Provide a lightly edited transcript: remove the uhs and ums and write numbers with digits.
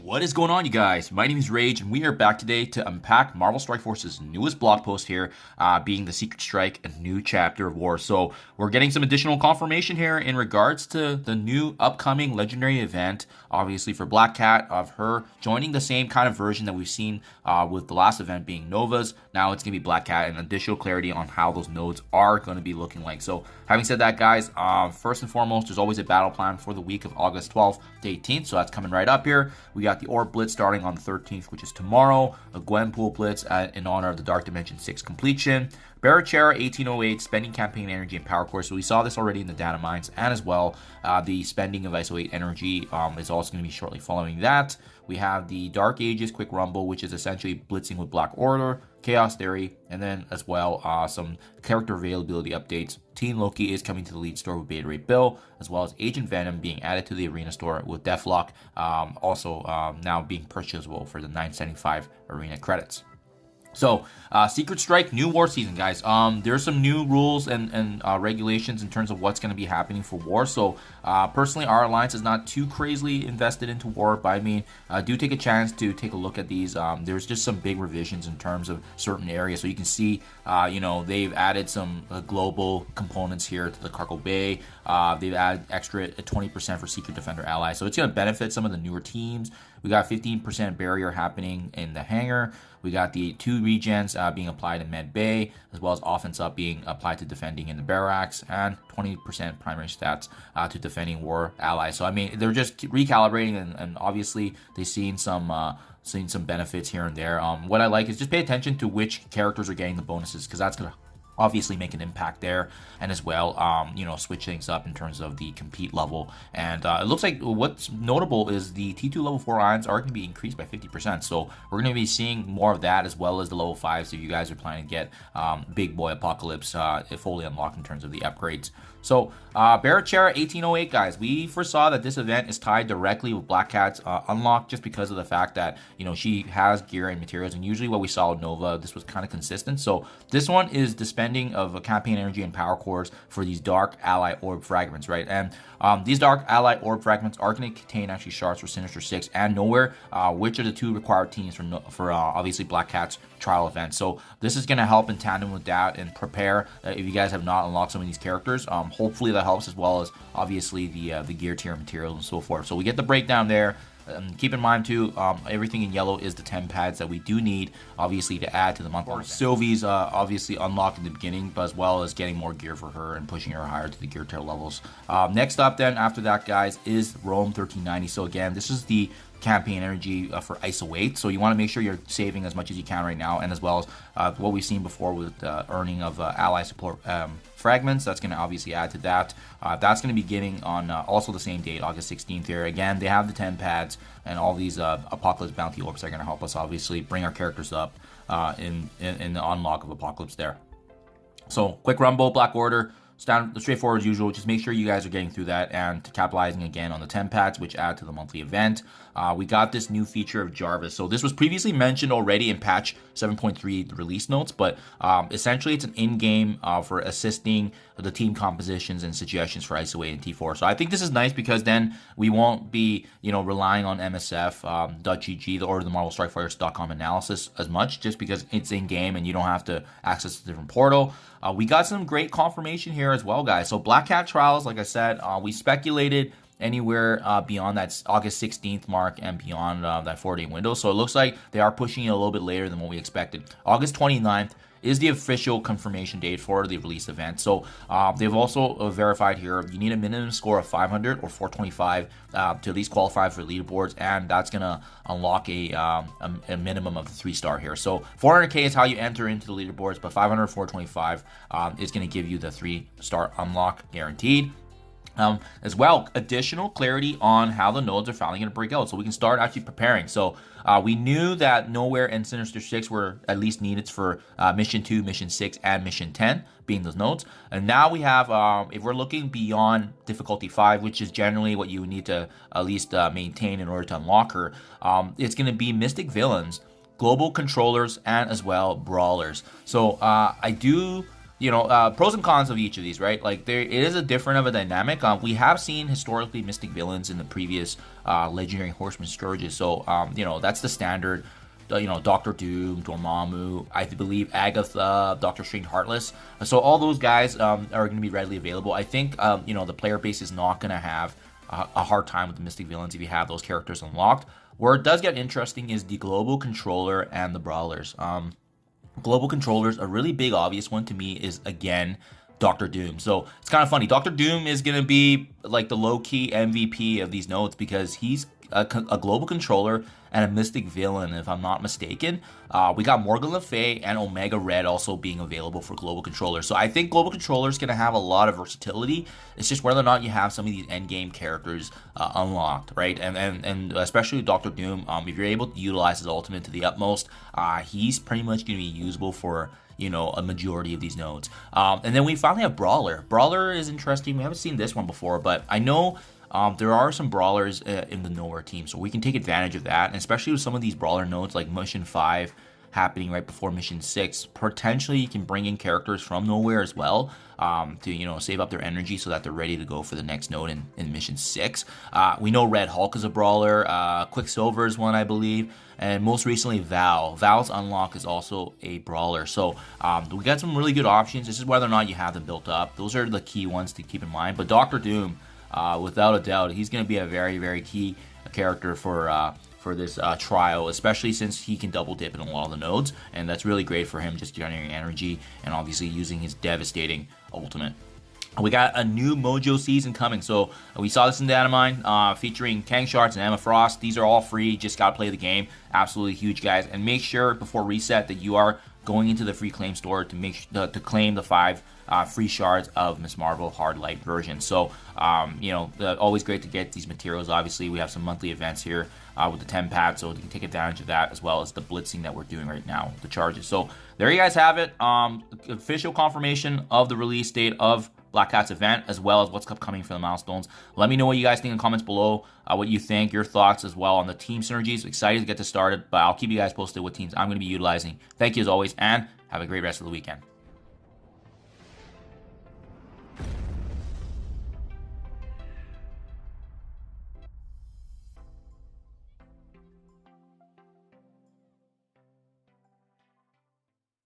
What is going on, you guys? My name is Rayge, and we are back today to unpack Marvel Strike Force's newest blog post here, being the Secret Strike, a new chapter of war. So we're getting some additional confirmation here in regards to the new upcoming legendary event, obviously for Black Cat, of her joining the same kind of version that we've seen with the last event being Nova's. Now it's going to be Black Cat, and additional clarity on how those nodes are going to be looking like. So having said that, guys, first and foremost, there's always a battle plan for the week of August 12th to 18th, so that's coming right up here. We got the Orb Blitz starting on the 13th, which is tomorrow. A Gwenpool Blitz in honor of the Dark Dimension 6 completion. Barachera 1808, spending campaign energy and power core. So we saw this already in the Datamines, and as well, the spending of ISO 8 energy is also going to be shortly following that. We have the Dark Ages Quick Rumble, which is essentially blitzing with Black Order, Chaos Theory, and then as well some character availability updates. Teen Loki is coming to the lead store with Beta Ray Bill, as well as Agent Venom being added to the arena store with Deathlock, also now being purchasable for the $9.75 arena credits. So, Secret Strike, new war season, guys. There's some new rules and regulations in terms of what's going to be happening for war. So, personally, our alliance is not too crazily invested into war, but I mean, do take a chance to take a look at these. There's just some big revisions in terms of certain areas. So you can see, they've added some global components here to the Cargo Bay. They've added extra 20% for Secret Defender allies. So it's going to benefit some of the newer teams. We got 15% barrier happening in the hangar. We got the 2 regens being applied in Med Bay, as well as offense up being applied to defending in the barracks, and 20% primary stats to defending war allies. So I mean, they're just recalibrating, and obviously they've seen some benefits here and there. What I like is just pay attention to which characters are getting the bonuses, because that's gonna obviously make an impact there, and as well switch things up in terms of the compete level. And it looks like what's notable is the T2 level 4 ions are going to be increased by 50%, so we're going to be seeing more of that, as well as the level 5s if you guys are planning to get Big Boy Apocalypse fully unlocked in terms of the upgrades. So Barachera 1808, guys, we foresaw that this event is tied directly with Black Cat's unlock, just because of the fact that she has gear and materials, and usually what we saw with Nova, this was kind of consistent. So this one is the spending of campaign energy and power cores for these Dark Ally Orb fragments, right? And these Dark Ally Orb fragments are going to contain actually shards for Sinister 6 and Nowhere, which are the 2 required teams for obviously Black Cat's trial event. So this is going to help in tandem with that and prepare if you guys have not unlocked some of these characters. Hopefully that helps, as well as obviously the gear tier materials and so forth. So we get the breakdown there. Keep in mind too, everything in yellow is the 10 pads that we do need, obviously, to add to the month. Sylvie's obviously unlocked in the beginning, but as well as getting more gear for her and pushing her higher to the gear tier levels. Next up then, after that, guys, is Rome 1390. So again, this is the campaign energy for ISO 8, so you want to make sure you're saving as much as you can right now, and as well as what we've seen before with earning of ally support fragments. That's going to obviously add to that. That's going to be getting on also the same date, August 16th here. Again, they have the 10 pads, and all these Apocalypse Bounty Orbs are going to help us obviously bring our characters up in the unlock of Apocalypse there. So quick rumble, Black Order, straightforward as usual. Just make sure you guys are getting through that and capitalizing again on the 10 pads, which add to the monthly event. We got this new feature of Jarvis. So this was previously mentioned already in patch 7.3 release notes, but essentially it's an in-game for assisting the team compositions and suggestions for ISO 8 and T4. So I think this is nice, because then we won't be relying on MSF.gg or the MarvelStrikeFighters.com analysis as much, just because it's in-game and you don't have to access a different portal. We got some great confirmation here as well, guys. So Black Cat Trials, like I said, we speculated anywhere beyond that August 16th mark and beyond that 4-day window. So it looks like they are pushing it a little bit later than what we expected. August 29th is the official confirmation date for the release event. So they've also verified here, you need a minimum score of 500 or 425 to at least qualify for leaderboards, and that's going to unlock a minimum of the 3-star here. So 400k is how you enter into the leaderboards, but 500 or 425 is going to give you the 3-star unlock guaranteed. As well, additional clarity on how the nodes are finally going to break out, so we can start actually preparing. So we knew that Nowhere and Sinister 6 were at least needed for Mission 2, Mission 6, and Mission 10, being those nodes. And now we have, if we're looking beyond difficulty 5, which is generally what you need to at least maintain in order to unlock her, it's going to be Mystic Villains, Global Controllers, and as well Brawlers. So I do pros and cons of each of these, right? Like it is a different of a dynamic. We have seen historically mystic villains in the previous legendary horseman scourges, so that's the standard. Doctor Doom, Dormammu, I believe Agatha, Doctor Strange, Heartless. So all those guys are going to be readily available. I think the player base is not going to have a hard time with the mystic villains if you have those characters unlocked. Where it does get interesting is the global controller and the brawlers. Global controllers, a really big obvious one to me is, again, Doctor Doom. So it's kind of funny. Doctor Doom is going to be like the low-key MVP of these nodes because he's a global controller and a mystic villain, if I'm not mistaken. We got Morgan Le Fay and Omega Red also being available for global controllers. So I think global controllers going to have a lot of versatility. It's just whether or not you have some of these endgame characters unlocked, right? And especially Doctor Doom, if you're able to utilize his ultimate to the utmost, he's pretty much going to be usable for a majority of these nodes. And then we finally have Brawler. Brawler is interesting. We haven't seen this one before, but I know there are some brawlers in the Nowhere team, so we can take advantage of that, and especially with some of these brawler nodes like Mission 5 happening right before Mission 6. Potentially, you can bring in characters from Nowhere as well to save up their energy so that they're ready to go for the next node in Mission 6. We know Red Hulk is a brawler, Quicksilver is one, I believe, and most recently Val. Val's unlock is also a brawler. So we got some really good options. This is whether or not you have them built up. Those are the key ones to keep in mind. But Doctor Doom, without a doubt, he's going to be a very, very key character for this trial, especially since he can double dip in a lot of the nodes, and that's really great for him, just generating energy and obviously using his devastating ultimate. We got a new Mojo season coming, so we saw this in Datamine, featuring Kang Shards and Emma Frost. These are all free, just gotta play the game. Absolutely huge, guys, and make sure before reset that you are going into the free claim store to claim the 5 free shards of Ms. Marvel Hard Light version. So, always great to get these materials. Obviously, we have some monthly events here with the 10 pad, so you can take advantage of that as well as the blitzing that we're doing right now, the charges. So there you guys have it. Official confirmation of the release date of Black Cat's event, as well as what's upcoming for the milestones. Let me know what you guys think in the comments below, what you think, your thoughts as well on the team synergies. Excited to get this started, but I'll keep you guys posted what teams I'm going to be utilizing. Thank you as always, and have a great rest of the weekend.